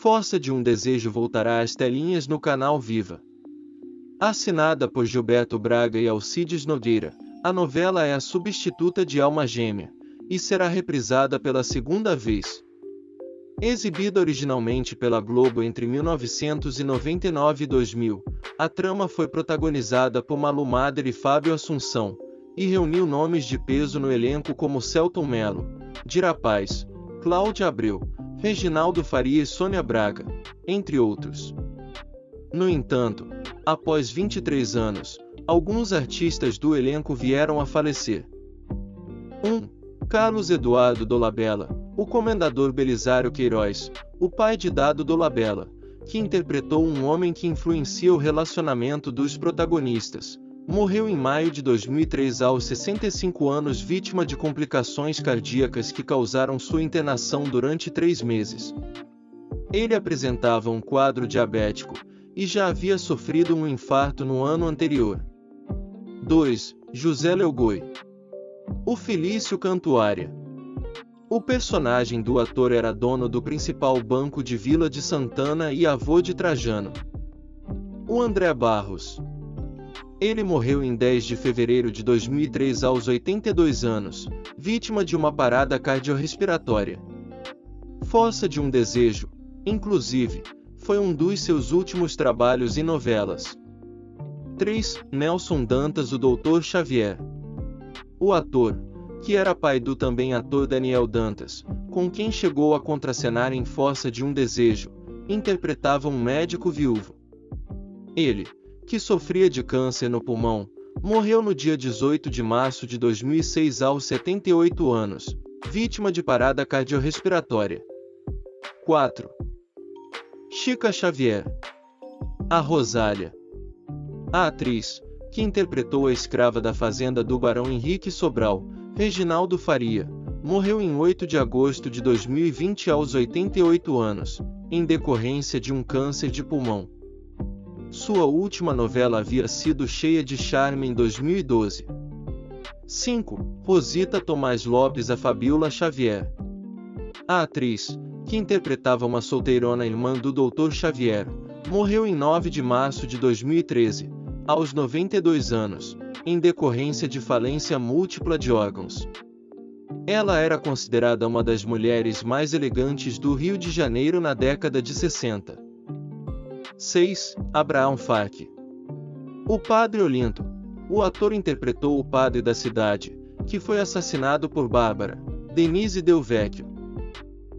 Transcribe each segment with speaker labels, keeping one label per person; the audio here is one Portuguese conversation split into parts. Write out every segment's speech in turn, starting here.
Speaker 1: Força de um Desejo voltará às telinhas no canal Viva. Assinada por Gilberto Braga e Alcides Nogueira, a novela é a substituta de Alma Gêmea, e será reprisada pela segunda vez. Exibida originalmente pela Globo entre 1999 e 2000, a trama foi protagonizada por Malu Mader e Fábio Assunção, e reuniu nomes de peso no elenco como Selton Mello, Dira Paz, Cláudia Abreu, Reginaldo Faria e Sônia Braga, entre outros. No entanto, após 23 anos, alguns artistas do elenco vieram a falecer. 1. Carlos Eduardo Dolabella, o comendador Belisário Queiroz, o pai de Dado Dolabella, que interpretou um homem que influencia o relacionamento dos protagonistas, morreu em maio de 2003 aos 65 anos vítima de complicações cardíacas que causaram sua internação durante 3 meses. Ele apresentava um quadro diabético, e já havia sofrido um infarto no ano anterior. 2. José Leogoi. O Felício Cantuária. O personagem do ator era dono do principal banco de Vila de Santana e avô de Trajano. O André Barros. Ele morreu em 10 de fevereiro de 2003 aos 82 anos, vítima de uma parada cardiorrespiratória. Força de um Desejo, inclusive, foi um dos seus últimos trabalhos em novelas. 3. Nelson Dantas, o Dr. Xavier. O ator, que era pai do também ator Daniel Dantas, com quem chegou a contracenar em Força de um Desejo, interpretava um médico viúvo. Ele, que sofria de câncer no pulmão, morreu no dia 18 de março de 2006 aos 78 anos, vítima de parada cardiorrespiratória. 4. Chica Xavier. A Rosália. A atriz, que interpretou a escrava da fazenda do barão Henrique Sobral, Reginaldo Faria, morreu em 8 de agosto de 2020 aos 88 anos, em decorrência de um câncer de pulmão. Sua última novela havia sido Cheia de Charme em 2012. 5. Rosita Tomás Lopes, a Fabiola Xavier. A atriz, que interpretava uma solteirona irmã do Dr. Xavier, morreu em 9 de março de 2013, aos 92 anos, em decorrência de falência múltipla de órgãos. Ela era considerada uma das mulheres mais elegantes do Rio de Janeiro na década de 60. 6. Abraão Fark. O Padre Olinto. O ator interpretou o padre da cidade, que foi assassinado por Bárbara, Denise Del Vecchio.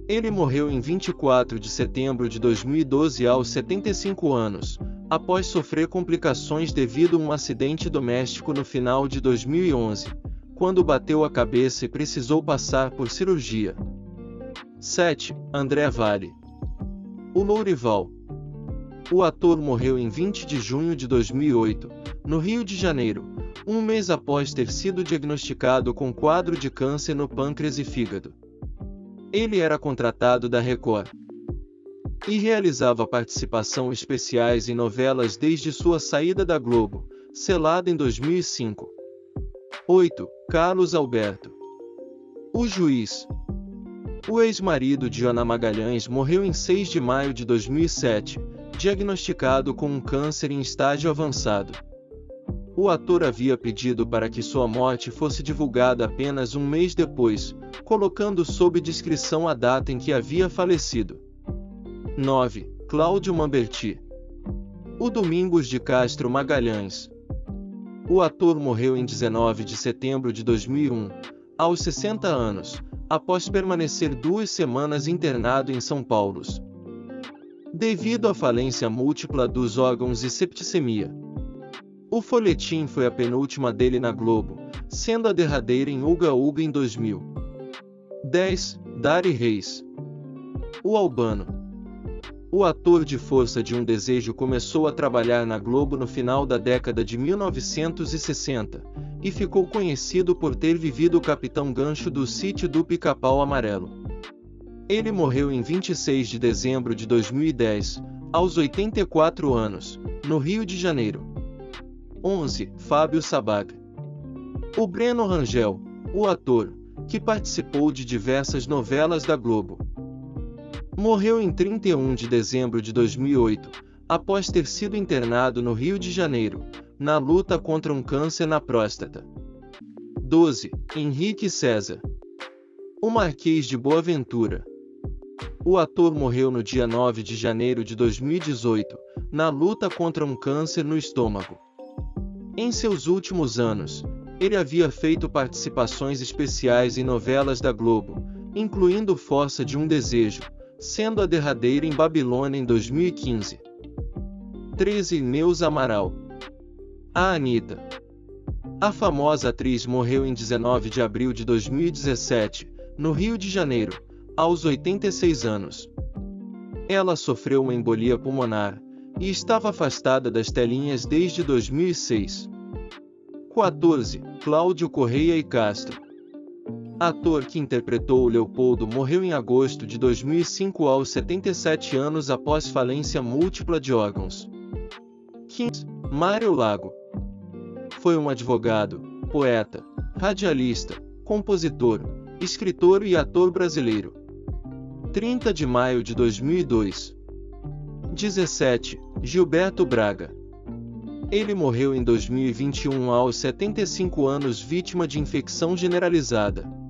Speaker 1: Ele morreu em 24 de setembro de 2012 aos 75 anos, após sofrer complicações devido a um acidente doméstico no final de 2011, quando bateu a cabeça e precisou passar por cirurgia. 7. André Vale. O Lourival. O ator morreu em 20 de junho de 2008, no Rio de Janeiro, um mês após ter sido diagnosticado com quadro de câncer no pâncreas e fígado. Ele era contratado da Record e realizava participação especiais em novelas desde sua saída da Globo, selada em 2005. 8. Carlos Alberto. O Juiz. O ex-marido de Ana Magalhães morreu em 6 de maio de 2007, diagnosticado com um câncer em estágio avançado. O ator havia pedido para que sua morte fosse divulgada apenas um mês depois, colocando sob descrição a data em que havia falecido. 9. Cláudio Mamberti. O Domingos de Castro Magalhães. O ator morreu em 19 de setembro de 2001, aos 60 anos, após permanecer 2 semanas internado em São Paulo, devido à falência múltipla dos órgãos e septicemia. O folhetim foi a penúltima dele na Globo, sendo a derradeira em Uga Uga em 2000. 10. Dari Reis. O Albano. O ator de Força de um Desejo começou a trabalhar na Globo no final da década de 1960, e ficou conhecido por ter vivido o Capitão Gancho do Sítio do Pica-Pau Amarelo. Ele morreu em 26 de dezembro de 2010, aos 84 anos, no Rio de Janeiro. 11. Fábio Sabag. O Breno Rangel, o ator, que participou de diversas novelas da Globo. Morreu em 31 de dezembro de 2008, após ter sido internado no Rio de Janeiro, na luta contra um câncer na próstata. 12. Henrique César. O Marquês de Boaventura. O ator morreu no dia 9 de janeiro de 2018, na luta contra um câncer no estômago. Em seus últimos anos, ele havia feito participações especiais em novelas da Globo, incluindo Força de um Desejo, sendo a derradeira em Babilônia em 2015. 13. Neuza Amaral. A Anitta. A famosa atriz morreu em 19 de abril de 2017, no Rio de Janeiro, aos 86 anos. Ela sofreu uma embolia pulmonar e estava afastada das telinhas desde 2006. 14. Cláudio Correia e Castro. Ator que interpretou o Leopoldo morreu em agosto de 2005 aos 77 anos após falência múltipla de órgãos. 15. Mário Lago. Foi um advogado, poeta, radialista, compositor, escritor e ator brasileiro. 30 de maio de 2002. 17. Gilberto Braga. Ele morreu em 2021 aos 75 anos vítima de infecção generalizada.